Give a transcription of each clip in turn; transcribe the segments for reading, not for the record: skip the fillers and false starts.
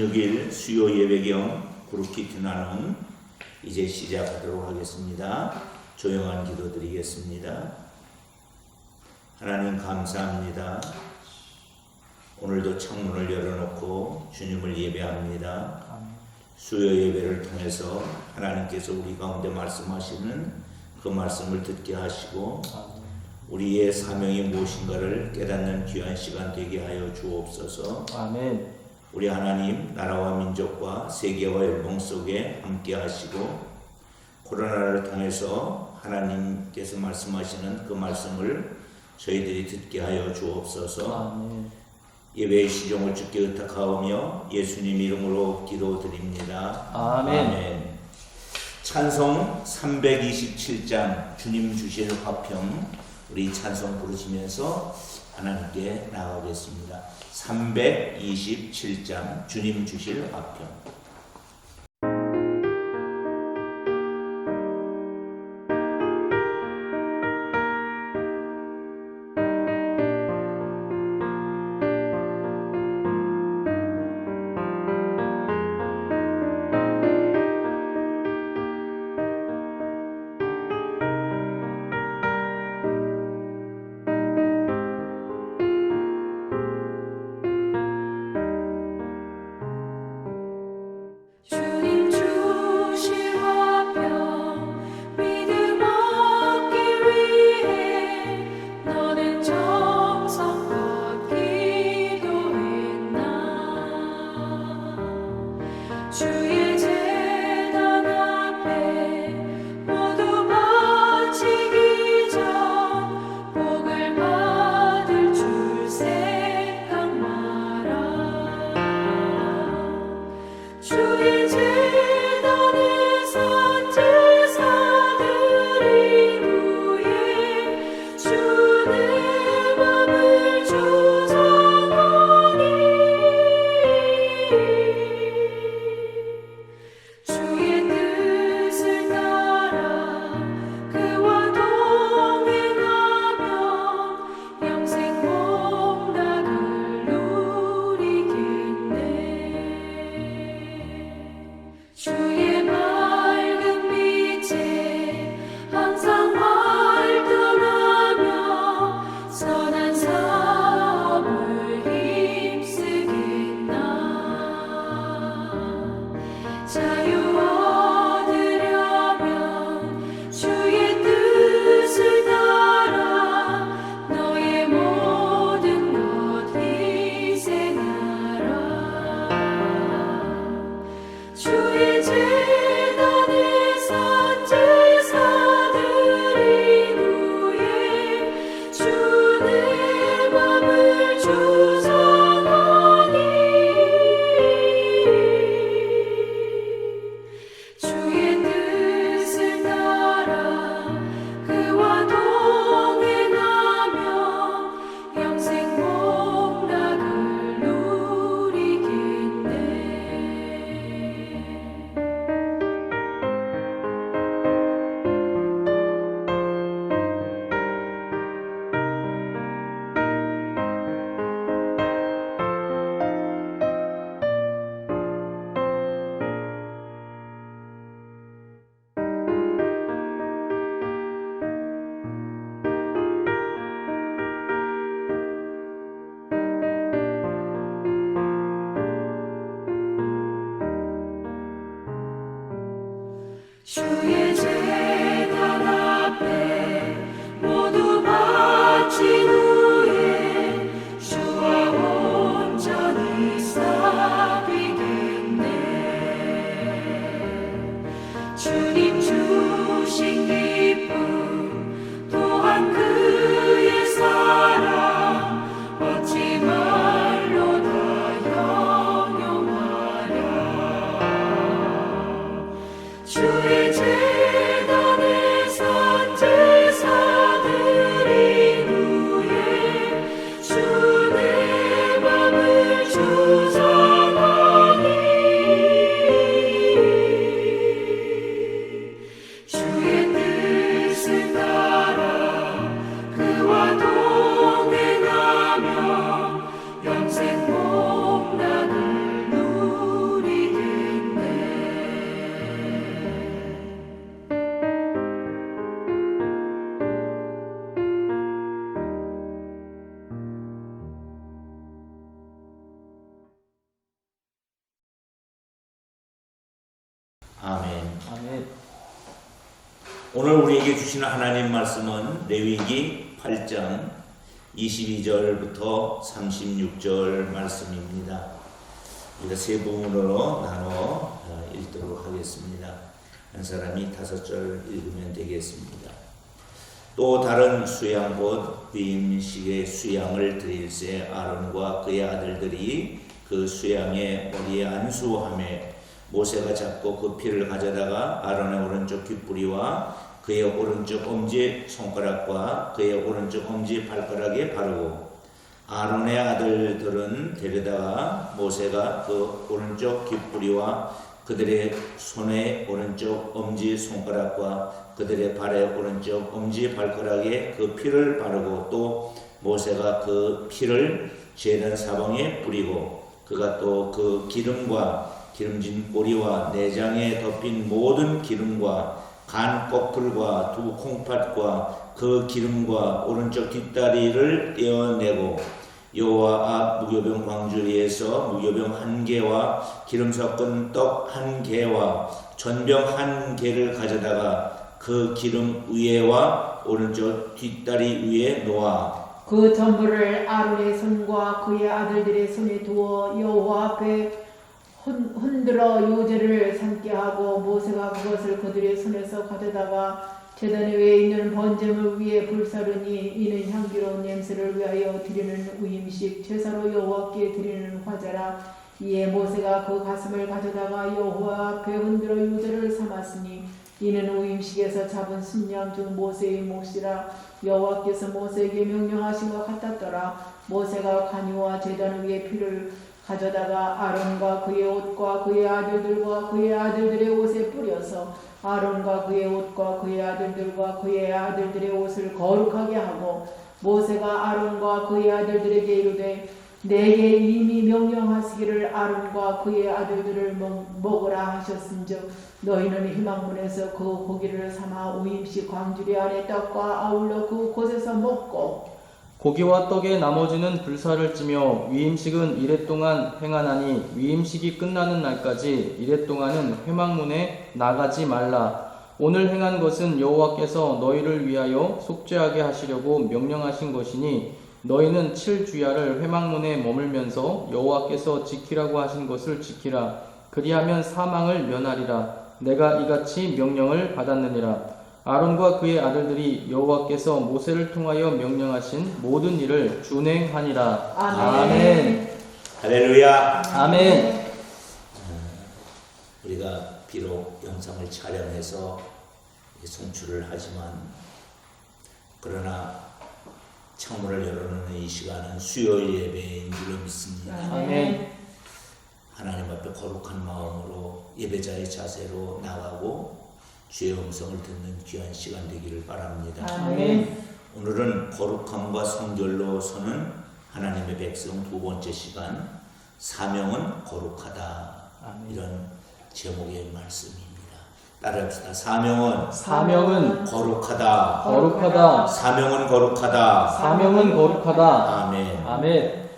16일 수요 예배경 그룹키트 나눔 이제 시작하도록 하겠습니다. 조용한 기도 드리겠습니다. 하나님 감사합니다. 오늘도 창문을 열어놓고 주님을 예배합니다. 수요 예배를 통해서 하나님께서 우리 가운데 말씀하시는 그 말씀을 듣게 하시고 우리의 사명이 무엇인가를 깨닫는 귀한 시간 되게 하여 주옵소서. 아멘. 우리 하나님 나라와 민족과 세계와 열방 속에 함께 하시고 코로나를 통해서 하나님께서 말씀하시는 그 말씀을 저희들이 듣게 하여 주옵소서. 아멘. 예배의 시종을 주께 의탁하오며 예수님 이름으로 기도드립니다. 아멘. 찬송 327장 주님 주실 화평 우리 찬송 부르시면서 하나님께 나아가겠습니다. 327장 주님 주실 화평. 오늘 우리에게 주시는 하나님 말씀은 레위기 8장 22절부터 36절 말씀입니다. 우리가 세 부분으로 나눠 읽도록 하겠습니다. 한 사람이 5절 읽으면 되겠습니다. 또 다른 수양 곧 위임식의 수양을 드릴새 아론과 그의 아들들이 그 수양의 머리에 안수하매 모세가 잡고 그 피를 가져다가 아론의 오른쪽 귓부리와 그의 오른쪽 엄지 손가락과 그의 오른쪽 엄지 발가락에 바르고 아론의 아들들은 데려다가 모세가 그 오른쪽 귓부리와 그들의 손의 오른쪽 엄지 손가락과 그들의 발의 오른쪽 엄지 발가락에 그 피를 바르고 또 모세가 그 피를 제단 사방에 뿌리고 그가 또 그 기름과 기름진 꼬리와 내장에 덮인 모든 기름과 간 껍질과 두 콩팥과 그 기름과 오른쪽 뒷다리를 떼어내고 여호와 앞 무교병 광주리에서 무교병 1개와 기름 섞은 떡 1개와 전병 1개를 가져다가 그 기름 위에와 오른쪽 뒷다리 위에 놓아 그 전부를 아론의 손과 그의 아들들의 손에 두어 여호와 앞에 흔들어 요제를 삼게 하고 모세가 그것을 그들의 손에서 가져다가 제단 위에 있는 번제물 위에 불사르니 이는 향기로운 냄새를 위하여 드리는 위임식 제사로 여호와께 드리는 화제라. 이에 모세가 그 가슴을 가져다가 여호와 앞에 흔들어 요제를 삼았으니 이는 위임식에서 잡은 순양 중 모세의 몫이라. 여호와께서 모세에게 명령하신 것 같았더라. 모세가 간유와 제단 위에 피를 가져다가 아론과 그의 옷과 그의 아들들과 그의 아들들의 옷에 뿌려서 아론과 그의 옷과 그의 아들들과 그의 아들들의 옷을 거룩하게 하고 모세가 아론과 그의 아들들에게 이르되 내게 이미 명령하시기를 아론과 그의 아들들을 먹으라 하셨은즉 너희는 희망문에서 그 고기를 삼아 위임식 광주리 안에 떡과 아울러 그 곳에서 먹고 고기와 떡의 나머지는 불사를 찌며 위임식은 이래 동안 행하나니 위임식이 끝나는 날까지 이래 동안은 회막문에 나가지 말라. 오늘 행한 것은 여호와께서 너희를 위하여 속죄하게 하시려고 명령하신 것이니 너희는 7주야를 회막문에 머물면서 여호와께서 지키라고 하신 것을 지키라. 그리하면 사망을 면하리라. 내가 이같이 명령을 받았느니라. 아론과 그의 아들들이 여호와께서 모세를 통하여 명령하신 모든 일을 준행하니라. 아멘. 할렐루야. 아멘. 우리가 비록 영상을 촬영해서 송출을 하지만 그러나 창문을 열어놓는 이 시간은 수요일 예배인 줄로 믿습니다. 아멘. 하나님 앞에 거룩한 마음으로 예배자의 자세로 나가고 주의 음성을 듣는 귀한 시간 되기를 바랍니다. 아멘. 오늘은 거룩함과 성결로 서는 하나님의 백성 두 번째 시간, 사명은 거룩하다. 아멘. 이런 제목의 말씀입니다. 따라합시다. 사명은 거룩하다. 사명은 거룩하다. 사명은 거룩하다. 아멘. 아멘.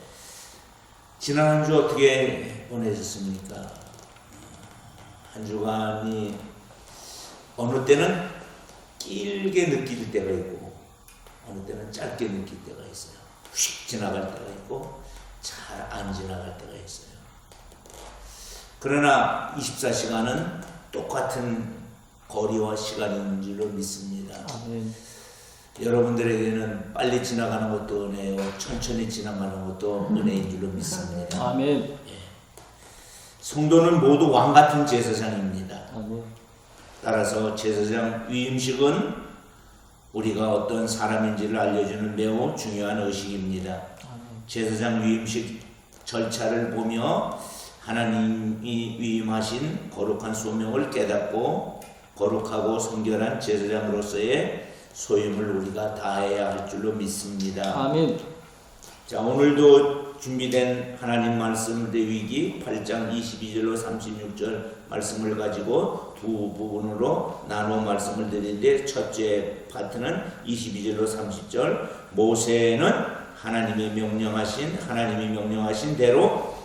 지난 한 주 어떻게 보내셨습니까? 한 주간이 어느 때는 길게 느낄 때가 있고 어느 때는 짧게 느낄 때가 있어요. 휙 지나갈 때가 있고 잘 안 지나갈 때가 있어요. 그러나 24시간은 똑같은 거리와 시간인 줄로 믿습니다. 아멘. 여러분들에게는 빨리 지나가는 것도 은혜요, 천천히 지나가는 것도 은혜인 줄로 믿습니다. 아멘. 성도는 모두 왕같은 제사장입니다. 아멘. 따라서 제사장 위임식은 우리가 어떤 사람인지를 알려주는 매우 중요한 의식입니다. 제사장 위임식 절차를 보며 하나님이 위임하신 거룩한 소명을 깨닫고 거룩하고 성결한 제사장으로서의 소임을 우리가 다해야 할 줄로 믿습니다. 아멘. 자, 오늘도 준비된 하나님 말씀 레위기 8장 22절로 36절 말씀을 가지고 두 부분으로 나누어 말씀을 드리는데 첫째 파트는 22절로 30절 모세는 하나님이 명령하신 대로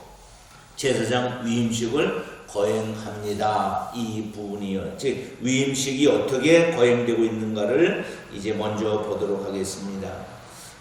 제사장 위임식을 거행합니다. 이 부분이요. 즉 위임식이 어떻게 거행되고 있는가를 이제 먼저 보도록 하겠습니다.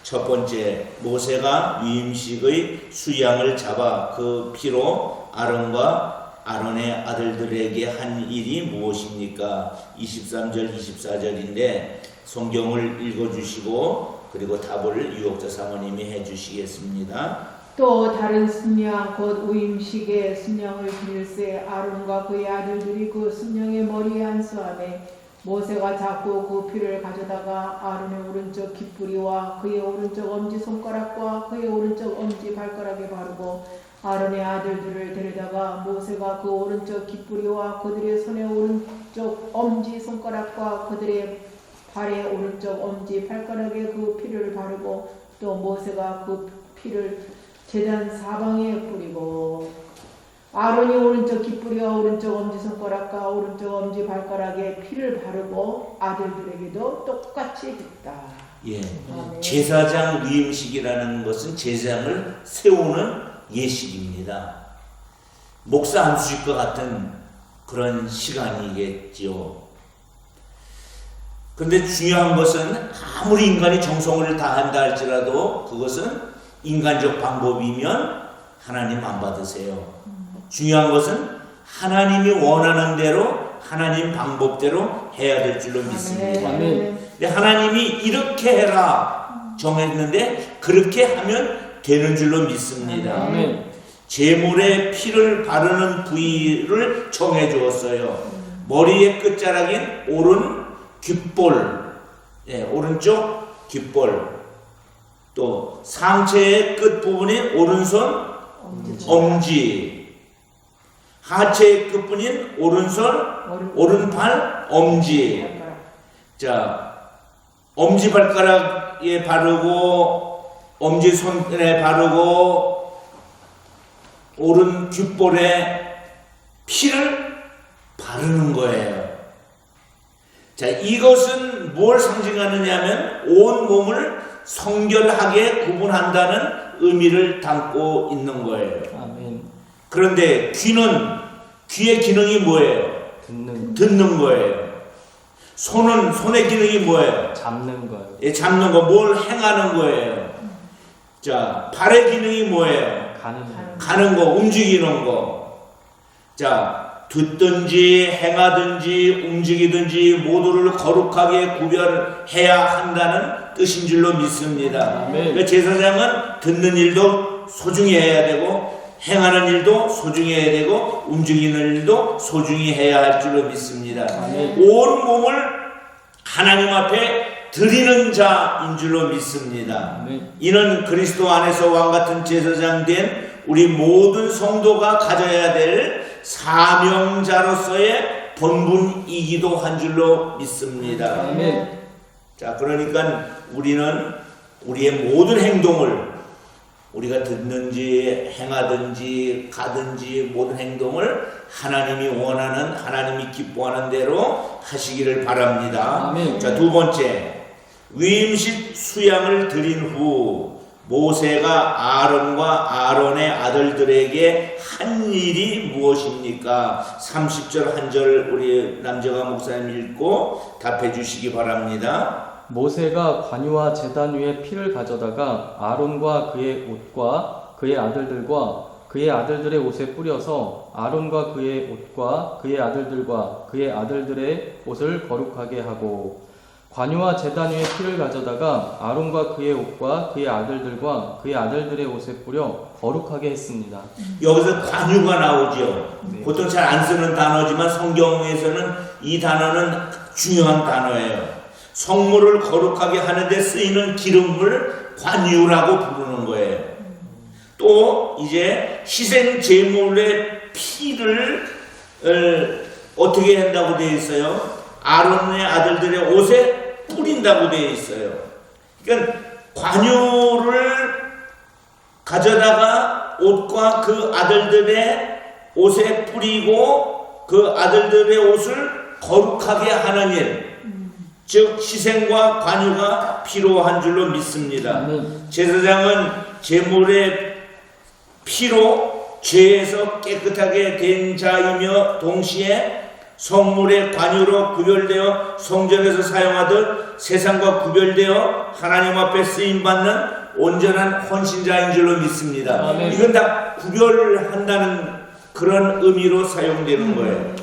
첫 번째, 모세가 위임식의 수양을 잡아 그 피로 아론과 아론의 아들들에게 한 일이 무엇입니까? 23절 24절인데 성경을 읽어주시고 그리고 답을 유혹자 사모님이 해주시겠습니다. 또 다른 순양 곧 위임식에 순양을 드릴세 아론과 그의 아들들이 그 순양의 머리에 안수하되 모세가 잡고 그 피를 가져다가 아론의 오른쪽 깃뿌리와 그의 오른쪽 엄지손가락과 그의 오른쪽 엄지 발가락에 바르고 아론의 아들들을 데려다가 모세가 그 오른쪽 깃뿌리와 그들의 손의 오른쪽 엄지손가락과 그들의 발의 오른쪽 엄지 발가락에 그 피를 바르고 또 모세가 그 피를 제단 사방에 뿌리고 아론이 오른쪽 깃뿌리와 오른쪽 엄지손가락과 오른쪽 엄지 발가락에 피를 바르고 아들들에게도 똑같이 했다. 예, 아멘. 제사장 위임식이라는 것은 제사장을 세우는 예식입니다. 목사 안수식과 같은 그런 시간이겠지요. 근데 중요한 것은 아무리 인간이 정성을 다한다 할지라도 그것은 인간적 방법이면 하나님 안 받으세요. 중요한 것은 하나님이 원하는 대로 하나님 방법대로 해야 될 줄로 믿습니다. 아멘. 근데 하나님이 이렇게 해라 정했는데 그렇게 하면 되는 줄로 믿습니다. 아멘. 제물에 피를 바르는 부위를 정해 주었어요. 머리의 끝자락인 오른 귓볼, 예, 오른쪽 귓볼, 또 상체의 끝 부분인 오른손 엄지, 하체의 끝부분인 오른손 오른팔 엄지. 자, 엄지 발가락에 바르고 엄지 손에 바르고 오른 귓볼에 피를 바르는 거예요. 자, 이것은 뭘 상징하느냐 하면 온 몸을 성결하게 구분한다는 의미를 담고 있는 거예요. 아멘. 그런데 귀의 기능이 뭐예요? 듣는 거예요. 손의 기능이 뭐예요? 잡는 거예요. 예, 잡는 거, 뭘 행하는 거예요. 자, 발의 기능이 뭐예요? 가는 거, 움직이는 거. 자, 듣든지 행하든지 움직이든지 모두를 거룩하게 구별해야 한다는 뜻인 줄로 믿습니다. 그러니까 제사장은 듣는 일도 소중히 해야 되고 행하는 일도 소중히 해야 되고 움직이는 일도 소중히 해야 할 줄로 믿습니다. 온 몸을 하나님 앞에 드리는 자인 줄로 믿습니다. 이는 그리스도 안에서 왕같은 제사장 된 우리 모든 성도가 가져야 될 사명자로서의 본분이기도 한 줄로 믿습니다. 아멘. 자, 그러니까 우리는 우리의 모든 행동을 우리가 듣는지 행하든지 가든지 모든 행동을 하나님이 원하는 하나님이 기뻐하는 대로 하시기를 바랍니다. 아멘. 자, 두 번째, 위임식 수양을 드린 후 모세가 아론과 아론의 아들들에게 한 일이 무엇입니까? 30절 한 절 우리 남정아 목사님 읽고 답해 주시기 바랍니다. 모세가 관유와 제단 위에 피를 가져다가 아론과 그의 옷과 그의 아들들과 그의 아들들의 옷에 뿌려서 아론과 그의 옷과 그의 아들들과 그의 아들들의 옷을 거룩하게 하고 관유와 제단 위에 피를 가져다가 아론과 그의 옷과 그의 아들들과 그의 아들들의 옷에 뿌려 거룩하게 했습니다. 여기서 관유가 나오죠. 네. 보통 잘 안 쓰는 단어지만 성경에서는 이 단어는 중요한 단어예요. 성물을 거룩하게 하는데 쓰이는 기름을 관유라고 부르는 거예요. 또 이제 희생 제물의 피를 어떻게 한다고 되어 있어요? 아론의 아들들의 옷에 뿌린다고 되어 있어요. 그러니까 관유를 가져다가 옷과 그 아들들의 옷에 뿌리고 그 아들들의 옷을 거룩하게 하는 일, 즉 희생과 관유가 필요한 줄로 믿습니다. 제사장은 제물의 피로 죄에서 깨끗하게 된 자이며 동시에 성물의 관유로 구별되어 성전에서 사용하듯 세상과 구별되어 하나님 앞에 쓰임받는 온전한 헌신자인 줄로 믿습니다. 아멘. 이건 다 구별한다는 그런 의미로 사용되는 거예요.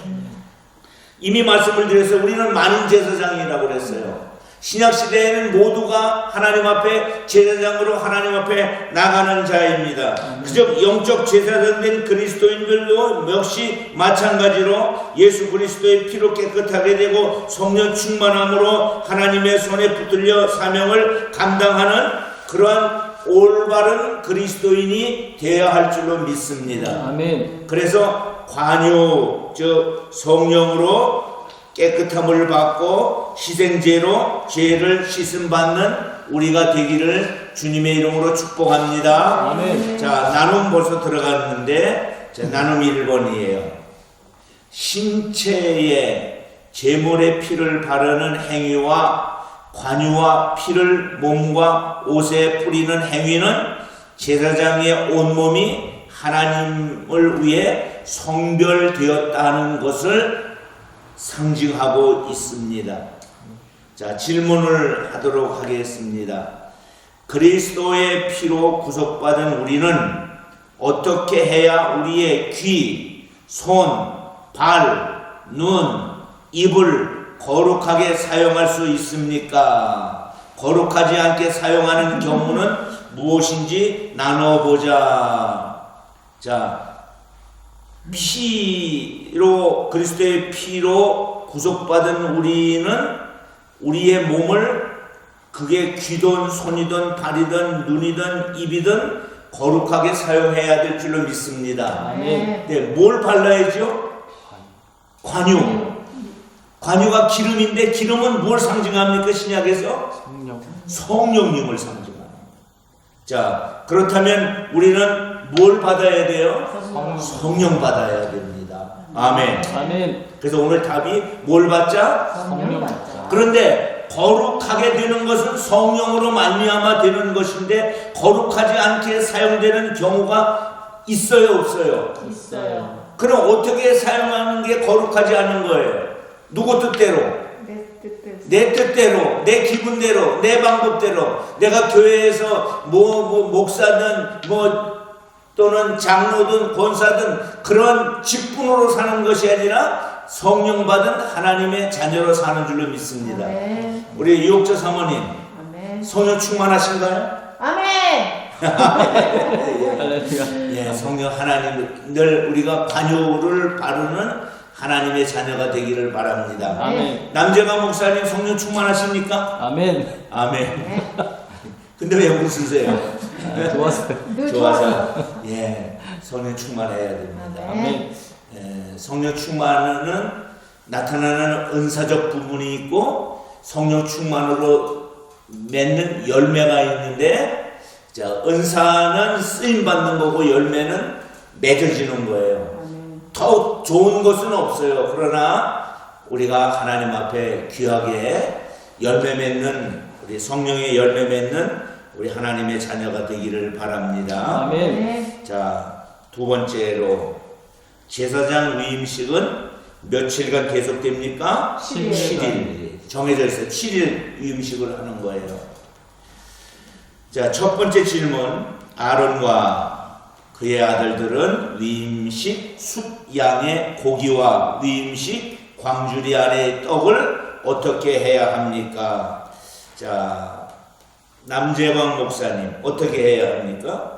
이미 말씀을 드려서 우리는 만인 제사장이라고 그랬어요. 신약 시대에는 모두가 하나님 앞에 제사장으로 하나님 앞에 나가는 자입니다. 그저 영적 제사장된 그리스도인들도 역시 마찬가지로 예수 그리스도의 피로 깨끗하게 되고 성령 충만함으로 하나님의 손에 붙들려 사명을 감당하는 그러한 올바른 그리스도인이 되어야 할 줄로 믿습니다. 아멘. 그래서 관유, 즉 성령으로 깨끗함을 받고 희생제로 죄를 씻음받는 우리가 되기를 주님의 이름으로 축복합니다. 아멘. 자, 나눔 벌써 들어갔는데, 자, 나눔 1번이에요. 신체에 제물의 피를 바르는 행위와 관유와 피를 몸과 옷에 뿌리는 행위는 제사장의 온몸이 하나님을 위해 성별되었다는 것을 상징하고 있습니다. 자, 질문을 하도록 하겠습니다. 그리스도의 피로 구속받은 우리는 어떻게 해야 우리의 귀, 손, 발, 눈, 입을 거룩하게 사용할 수 있습니까? 거룩하지 않게 사용하는 경우는 무엇인지 나눠보자. 자, 피로, 그리스도의 피로 구속받은 우리는 우리의 몸을 그게 귀든 손이든 발이든 눈이든 입이든 거룩하게 사용해야 될 줄로 믿습니다. 아멘. 네, 뭘 발라야죠? 관유. 관유가 기름인데 기름은 뭘 상징합니까? 신약에서? 성령. 성령님을 상징합니다. 자, 그렇다면 우리는 뭘 받아야 돼요? 성령 받아야 됩니다. 아멘. 아멘. 그래서 오늘 답이 뭘 받자? 성령 받자. 그런데 거룩하게 되는 것은 성령으로 말미암아 되는 것인데 거룩하지 않게 사용되는 경우가 있어요, 없어요? 있어요. 그럼 어떻게 사용하는 게 거룩하지 않은 거예요? 누구 뜻대로? 내 뜻대로, 내 기분대로, 내 방법대로. 내가 교회에서 목사든 또는 장로든 권사든 그런 직분으로 사는 것이 아니라 성령 받은 하나님의 자녀로 사는 줄로 믿습니다. 아멘. 우리 유옥자 사모님, 아멘. 성령 충만하신가요? 아멘. 할렐루야. 예, 성령 하나님 늘 우리가 관유를 바르는 하나님의 자녀가 되기를 바랍니다. 아멘. 남재강 목사님 성령 충만하십니까? 아멘. 아멘. 근데 왜 웃으세요? 좋았어요. 늘 좋아서. 좋아서. 예, 성령 충만해야 됩니다. 아멘. 예, 성령 충만은 나타나는 은사적 부분이 있고 성령 충만으로 맺는 열매가 있는데, 자, 은사는 쓰임 받는 거고 열매는 맺어지는 거예요. 더 좋은 것은 없어요. 그러나 우리가 하나님 앞에 귀하게 열매 맺는, 우리 성령의 열매 맺는 우리 하나님의 자녀가 되기를 바랍니다. 아멘. 자, 두 번째로 제사장 위임식은 며칠간 계속됩니까? 7일. 정해져 있어요. 7일 위임식을 하는 거예요. 자, 첫 번째 질문. 아론과 그의 아들들은 위임식 숫양의 고기와 위임식 광주리 안의 떡을 어떻게 해야 합니까? 자, 남재광 목사님, 어떻게 해야 합니까?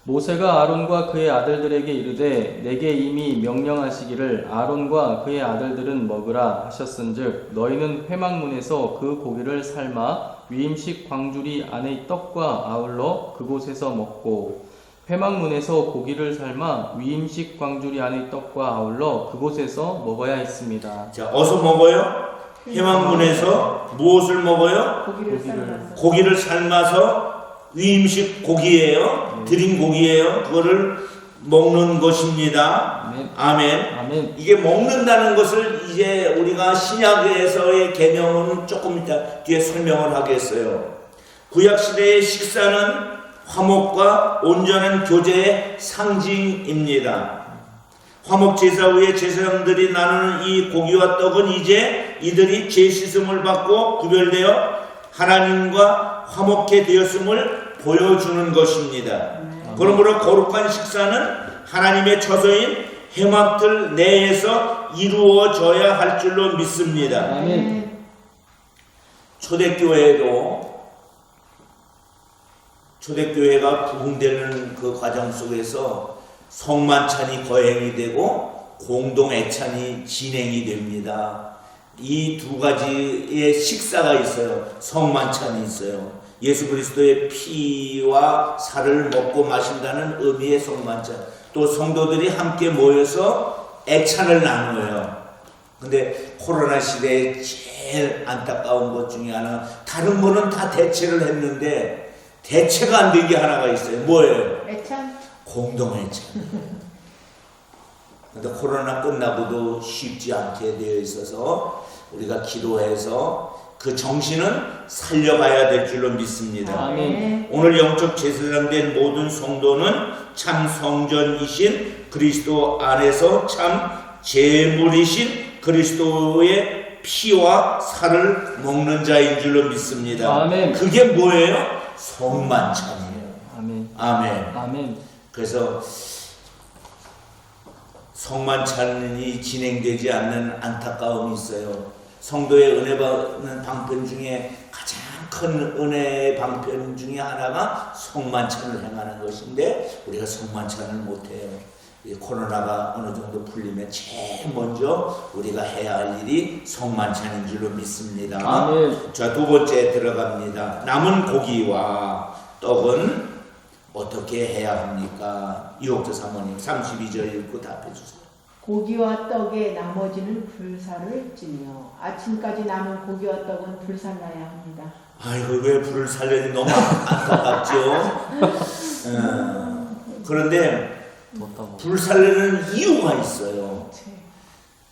모세가 아론과 그의 아들들에게 이르되 내게 이미 명령하시기를 아론과 그의 아들들은 먹으라 하셨은즉 너희는 회막문에서 그 고기를 삶아 위임식 광주리 안의 떡과 아울러 그곳에서 먹고 회막문에서 고기를 삶아 위임식 광주리 안의 떡과 아울러 그곳에서 먹어야 했습니다. 자, 어서 먹어요? 회막문에서 무엇을 먹어요? 고기를 삶아서 위임식 고기예요. 드린 고기예요. 그거를 먹는 것입니다. 아멘. 아멘. 아멘. 이게 먹는다는 것을 이제 우리가 신약에서의 개념은 조금 이따 뒤에 설명을 하겠어요. 구약 시대의 식사는 화목과 온전한 교제의 상징입니다. 화목 제사 후에 제사장들이 나누는 이 고기와 떡은 이제 이들이 죄 씻음을 받고 구별되어 하나님과 화목해 되었음을 보여주는 것입니다. 그러므로 거룩한 식사는 하나님의 처소인 회막들 내에서 이루어져야 할 줄로 믿습니다. 아멘. 초대교회가 부흥되는 그 과정 속에서 성만찬이 거행이 되고 공동 애찬이 진행이 됩니다. 이 두 가지의 식사가 있어요. 성만찬이 있어요. 예수 그리스도의 피와 살을 먹고 마신다는 의미의 성만찬. 또 성도들이 함께 모여서 애찬을 나누어요. 근데 코로나 시대에 제일 안타까운 것 중에 하나, 다른 거는 다 대체를 했는데 대체가 안 된 게 하나가 있어요. 뭐예요? 애찬? 공동 애찬. 근데 코로나 끝나고도 쉽지 않게 되어 있어서 우리가 기도해서 그 정신은 살려가야 될 줄로 믿습니다. 아멘. 오늘 영적 제사장 된 모든 성도는 참 성전이신 그리스도 안에서 참 제물이신 그리스도의 피와 살을 먹는 자인 줄로 믿습니다. 아멘. 그게 뭐예요? 성만찬이에요. 아멘. 아멘. 아멘. 그래서 성만찬이 진행되지 않는 안타까움이 있어요. 성도의 은혜 받는 방편 중에 가장 큰 은혜의 방편 중에 하나가 성만찬을 행하는 것인데 우리가 성만찬을 못해요. 코로나가 어느 정도 풀리면 제일 먼저 우리가 해야 할 일이 성만찬인 줄로 믿습니다. 아멘. 자, 두 번째 들어갑니다. 남은 고기와 떡은 어떻게 해야 합니까? 유혹자 사모님 32절 읽고 답해 주세요. 고기와 떡의 나머지는 불사를 찌며 아침까지 남은 고기와 떡은 불살라야 합니다. 아이고, 왜 불을 살려니 너무 안타깝죠? 그런데 불 살려는 이유가 있어요.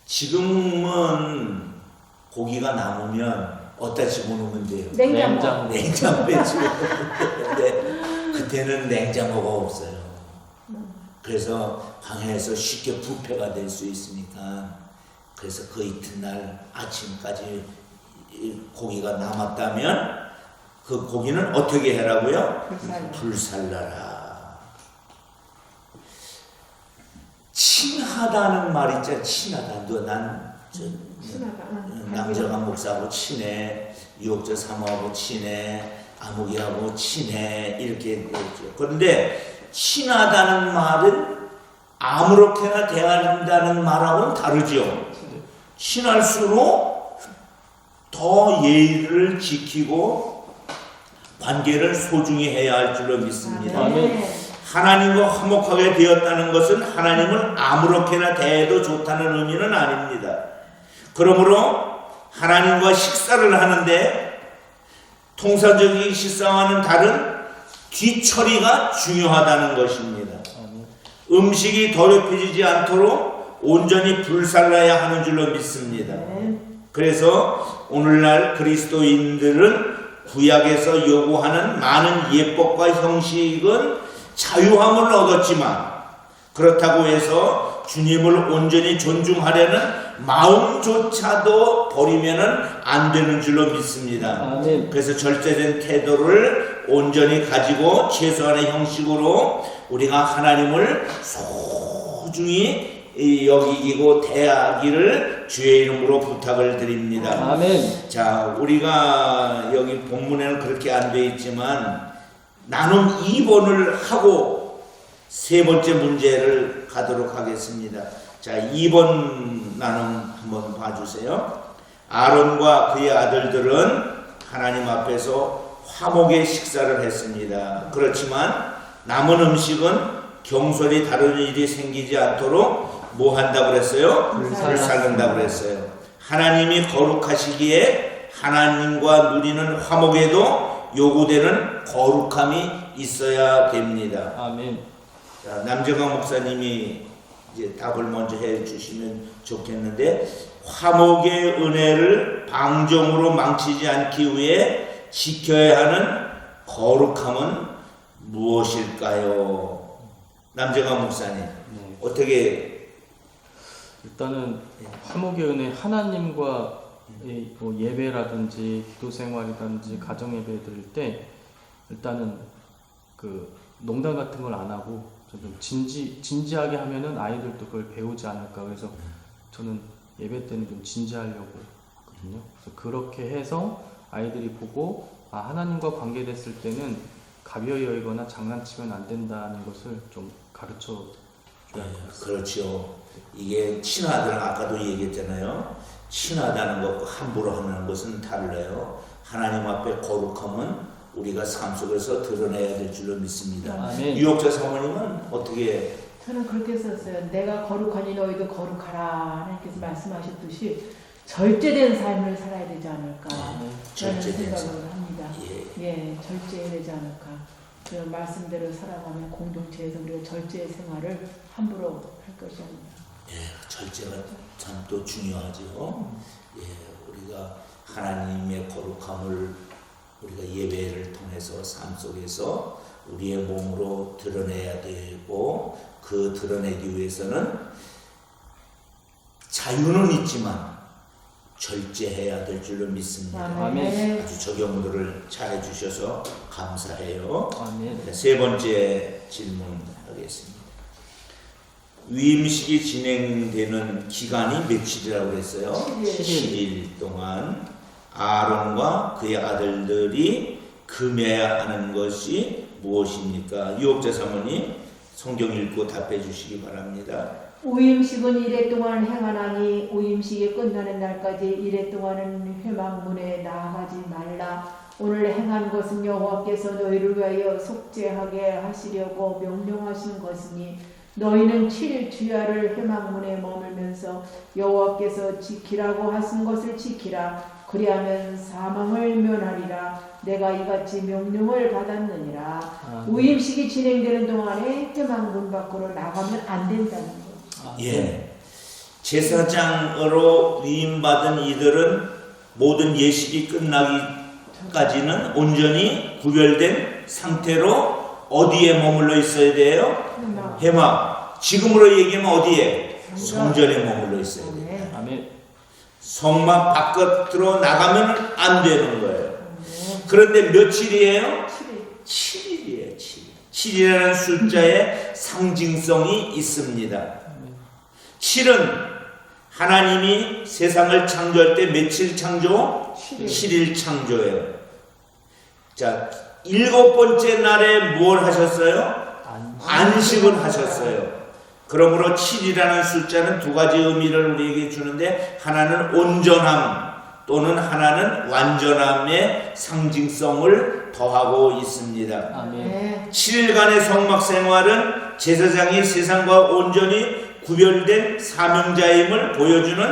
지금은 고기가 남으면 어디다 집어넣으면 돼요? 냉장고에 집어넣으면 되는데 그때는 냉장고가 없어요. 그래서 방에서 쉽게 부패가 될 수 있으니까, 그래서 그 이튿날 아침까지 고기가 남았다면 그 고기는 어떻게 해라고요? 불살라라. 친하다는 말 있잖아. 친하다. 남정한 목사하고 친해, 유혹자 사모하고 친해, 아무개하고 친해, 이렇게 되죠. 그런데 친하다는 말은 아무렇게나 대한다는 말하고는 다르죠. 친할수록 더 예의를 지키고 관계를 소중히 해야 할 줄로 믿습니다. 아멘. 하나님과 화목하게 되었다는 것은 하나님을 아무렇게나 대해도 좋다는 의미는 아닙니다. 그러므로 하나님과 식사를 하는데 통상적인 식사와는 다른 뒤처리가 중요하다는 것입니다. 음식이 더럽혀지지 않도록 온전히 불살라야 하는 줄로 믿습니다. 그래서 오늘날 그리스도인들은 구약에서 요구하는 많은 예법과 형식은 자유함을 얻었지만 그렇다고 해서 주님을 온전히 존중하려는 마음조차도 버리면은 안 되는 줄로 믿습니다. 아멘. 그래서 절제된 태도를 온전히 가지고 최소한의 형식으로 우리가 하나님을 소중히 여기고 대하기를 주의 이름으로 부탁을 드립니다. 아멘. 자, 우리가 여기 본문에는 그렇게 안 되어 있지만 나눔 2번을 하고 세 번째 문제를 가도록 하겠습니다. 자, 2번 나눔 한번 봐주세요. 아론과 그의 아들들은 하나님 앞에서 화목의 식사를 했습니다. 그렇지만 남은 음식은 경솔히 다른 일이 생기지 않도록 뭐 한다고 그랬어요? 불살른다고 그랬어요. 하나님이 거룩하시기에 하나님과 누리는 화목에도 요구되는 거룩함이 있어야 됩니다. 아멘. 자, 남정강 목사님이 이제 답을 먼저 해 주시면 좋겠는데, 화목의 은혜를 방종으로 망치지 않기 위해 지켜야 하는 거룩함은 무엇일까요? 남정아 목사님, 네. 어떻게 일단은 화목의 은혜 하나님과 뭐 예배라든지 기도 생활이라든지 가정 예배 드릴 때 일단은 그 농담 같은 걸 안 하고 좀 진지하게 하면은 아이들도 그걸 배우지 않을까. 그래서 저는 예배 때는 좀 진지하려고 하거든요. 그래서 그렇게 해서 아이들이 보고 하나님과 관계됐을 때는 가벼이 여기거나 장난치면 안 된다는 것을 좀 가르쳐 줘야 할 것 같습니다. 그렇죠. 이게 친하다는 아까도 얘기했잖아요. 친하다는 것과 함부로 하는 것은 달라요. 하나님 앞에 거룩함은 우리가 삶 속에서 드러내야 될 줄로 믿습니다. 아멘. 유혹자 사모님은 어떻게? 저는 그렇게 썼어요. 내가 거룩하니 너희도 거룩하라. 하나님께서 말씀하셨듯이 절제된 삶을 살아야 되지 않을까 라는 절제된 생각을 합니다. 예. 절제해야 되지 않을까. 그 말씀대로 살아가면 공동체에서 우리가 절제 생활을 함부로 할 것이 아닙니다. 예, 절제가 참 또 중요하죠. 예, 우리가 하나님의 거룩함을 우리가 예배를 통해서 삶 속에서 우리의 몸으로 드러내야 되고, 그 드러내기 위해서는 자유는 있지만 절제해야 될 줄로 믿습니다. 아멘. 아주 적용들을 잘 해주셔서 감사해요. 아멘. 세 번째 질문하겠습니다. 위임식이 진행되는 기간이 며칠이라고 그랬어요? 7일 동안 아론과 그의 아들들이 금해야 하는 것이 무엇입니까? 유혹자 사모님 성경 읽고 답해 주시기 바랍니다. 오임식은 이래 동안 행하나니 오임식이 끝나는 날까지 이래 동안은 회막문에 나아가지 말라. 오늘 행한 것은 여호와께서 너희를 위하여 속죄하게 하시려고 명령하신 것이니 너희는 7일 주야를 회막문에 머물면서 여호와께서 지키라고 하신 것을 지키라. 그리하면 사망을 면하리라. 내가 이같이 명령을 받았느니라. 오임식이 진행되는 동안에 회막문 밖으로 나가면 안 된다는 거. 예, 제사장으로 위임받은 이들은 모든 예식이 끝나기까지는 온전히 구별된 상태로 어디에 머물러 있어야 돼요? 회막. 지금으로 얘기하면 어디에? 성전에 머물러 있어야 돼요. 아멘. 성막 바깥으로 나가면 안 되는 거예요. 그런데 며칠이에요? 7일이에요. 7일. 7이라는 숫자에 상징성이 있습니다. 7은 하나님이 세상을 창조할 때 며칠 창조? 7일 창조예요. 자, 7번째 날에 뭘 하셨어요? 안식을 하셨어요. 그러므로 7이라는 숫자는 두 가지 의미를 우리에게 주는데, 하나는 온전함 또는 하나는 완전함의 상징성을 더하고 있습니다. 아멘. 7일간의 성막 생활은 제사장이 세상과 온전히 구별된 사명자임을 보여주는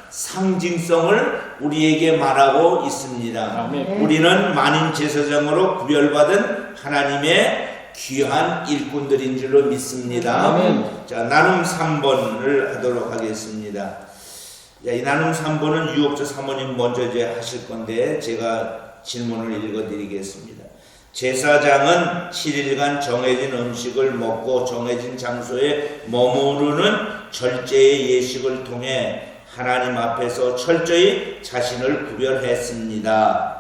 상징성을 우리에게 말하고 있습니다. 아멘. 우리는 만인 제사장으로 구별받은 하나님의 귀한 일꾼들인 줄로 믿습니다. 아멘. 자, 나눔 3번을 하도록 하겠습니다. 자, 이 나눔 3번은 유혹자 사모님 먼저 이제 하실 건데 제가 질문을 읽어드리겠습니다. 제사장은 7일간 정해진 음식을 먹고 정해진 장소에 머무르는 절제의 예식을 통해 하나님 앞에서 철저히 자신을 구별했습니다.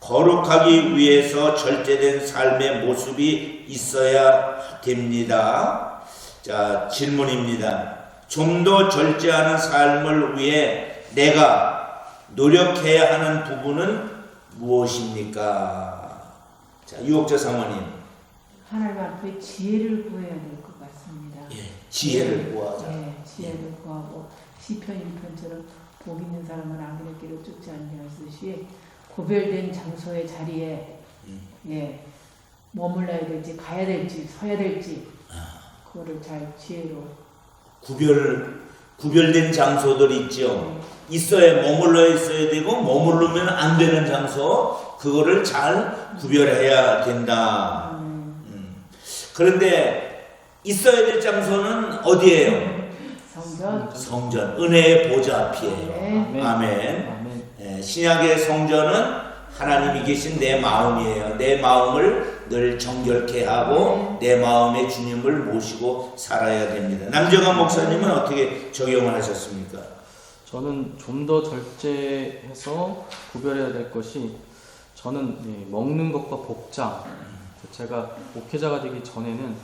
거룩하기 위해서 절제된 삶의 모습이 있어야 됩니다. 자, 질문입니다. 좀 더 절제하는 삶을 위해 내가 노력해야 하는 부분은 무엇입니까? 자, 유혹자 사모님. 하나님 앞에 지혜를 구해야 될 것 같습니다. 예, 지혜를 구하자. 지혜를 구하고 시편 1편처럼 복 있는 사람은 악인의 길을 쫓지 않냐 하듯이 구별된 장소의 자리에 머물러야 될지 가야 될지 서야 될지 그거를 잘 지혜로 구별된 장소들 있죠. 있어야 머물러 있어야 되고 머무르면 안 되는 장소, 그거를 잘 구별해야 된다. 그런데 있어야 될 장소는 어디예요? 성전. 은혜의 보좌 앞이에요. 네. 아멘. 아멘. 신약의 성전은 하나님이 계신 내 마음이에요. 내 마음을 늘 정결케 하고 내 마음에 주님을 모시고 살아야 됩니다. 남정환 목사님은 어떻게 적용을 하셨습니까? 저는 좀 더 절제해서 구별해야 될 것이, 저는 먹는 것과 복장, 제가 목회자가 되기 전에는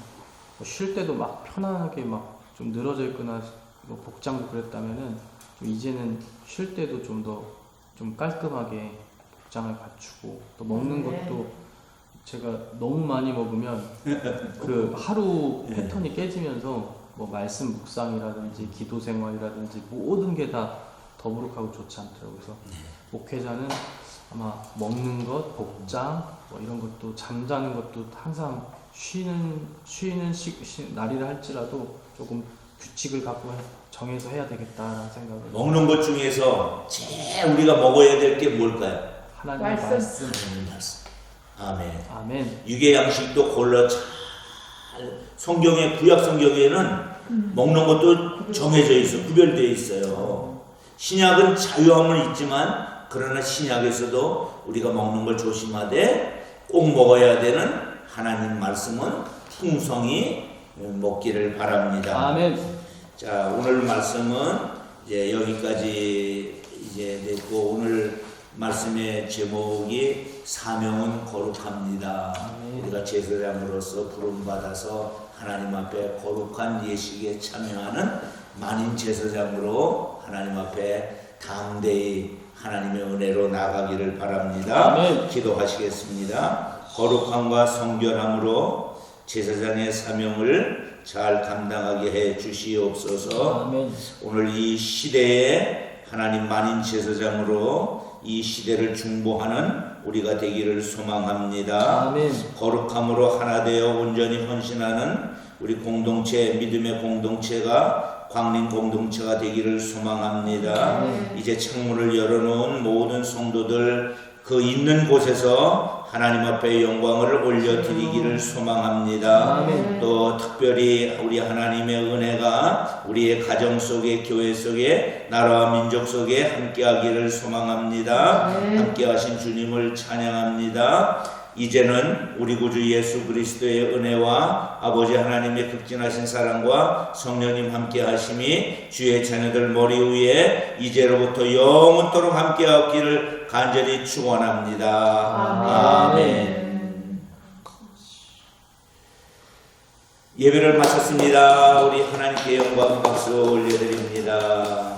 쉴 때도 막 편안하게 막 좀 늘어져 있거나 뭐 복장도 그랬다면은 좀 이제는 쉴 때도 좀 더 좀 깔끔하게 복장을 갖추고, 또 먹는 것도 제가 너무 많이 먹으면 그 하루 패턴이 깨지면서 뭐 말씀 묵상이라든지 기도 생활이라든지 모든 게 다 더부룩하고 좋지 않더라고요. 그래서 목회자는 아마 먹는 것, 복장 뭐 이런 것도, 잠자는 것도 항상 쉬는 날이라 할지라도 조금 규칙을 갖고 정해서 해야 되겠다라는 생각을. 먹는 것 중에서 제일 우리가 먹어야 될 게 뭘까요? 하나님 말씀. 하나님 말씀. 아멘. 아멘. 유괴 양식도 골라 잘, 성경에, 구약 성경에는 먹는 것도 정해져 있어, 구별되어 있어요. 신약은 자유함은 있지만, 그러나 신약에서도 우리가 먹는 걸 조심하되 꼭 먹어야 되는 하나님 말씀은 풍성히 먹기를 바랍니다. 아멘. 자, 오늘 말씀은 이제 여기까지 이제 됐고, 오늘 말씀의 제목이 사명은 거룩합니다. 우리가 제사장으로서 부름받아서 하나님 앞에 거룩한 예식에 참여하는 만인 제사장으로 하나님 앞에 담대히 하나님의 은혜로 나가기를 바랍니다. 아멘. 기도하시겠습니다. 거룩함과 성결함으로 제사장의 사명을 잘 감당하게 해 주시옵소서. 아멘. 오늘 이 시대에 하나님 만인 제사장으로 이 시대를 중보하는 우리가 되기를 소망합니다. 아멘. 거룩함으로 하나 되어 온전히 헌신하는 우리 공동체, 믿음의 공동체가 광림 공동체가 되기를 소망합니다. 이제 창문을 열어놓은 모든 성도들 그 있는 곳에서 하나님 앞에 영광을 올려드리기를 소망합니다. 아멘. 또 특별히 우리 하나님의 은혜가 우리의 가정 속에, 교회 속에, 나라와 민족 속에 함께하기를 소망합니다. 함께하신 주님을 찬양합니다. 이제는 우리 구주 예수 그리스도의 은혜와 아버지 하나님의 극진하신 사랑과 성령님 함께 하심이 주의 자녀들 머리 위에 이제로부터 영원토록 함께 하기를 간절히 축원합니다. 아멘. 예배를 마쳤습니다. 우리 하나님께 영광 박수 올려드립니다.